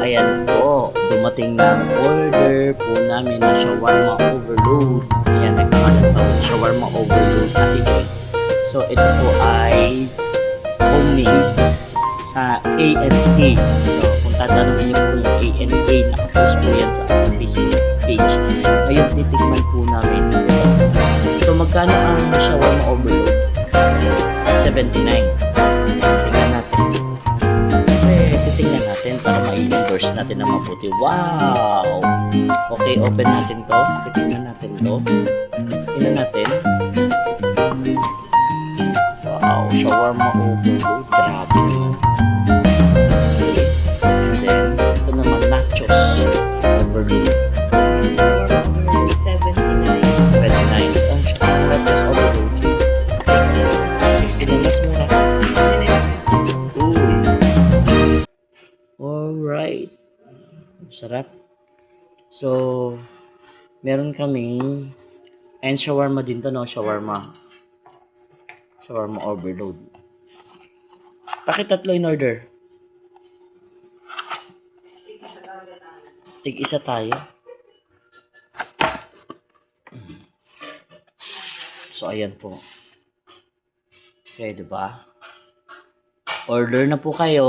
ayan po, dumating na ang order po namin na shawarma overload. Ayan, nagkakalat pa shawarma overload Ate Joy. So, ito po ay homemade sa A&A. So, kung tatanungin niyo po yung A&A, nakapost po yan sa ating Facebook page. Ngayon, titikman po namin ito. So, magkano ang shawarma overload? 79. Tingnan natin. Siyempre, titingnan natin para ma-endorse natin na mabuti. Wow! Okay, open natin to. Titingnan natin to. Tingnan natin. Wow, shawarma overload. Grabe naman. Okay. And then, ito naman, nachos overload. Shawarma overload, 79. 79. Ang nachos overload. 60 lang, mas mura. 69 pesos. Uy. Alright. Sarap. So, meron kaming and shawarma din to, no? Shawarma. Shawarma overload. Bakit tatlo in order? Tig-isa tayo. So, ayan po. Okay, diba? Order na po kayo.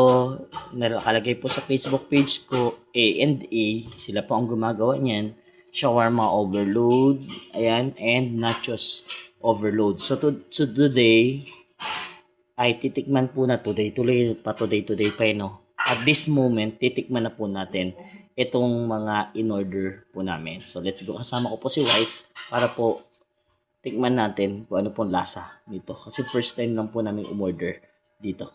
Nakalagay po sa Facebook page ko, A&A. Sila po ang gumagawa niyan. Shawarma overload. Ayan. And nachos overload. So, today, ay titikman po na today. Today pa no? At this moment, titikman na po natin itong mga in-order po namin. So, let's go. Kasama ko po si wife para po tikman natin kung ano pong lasa nito. Kasi first time lang po namin umorder dito.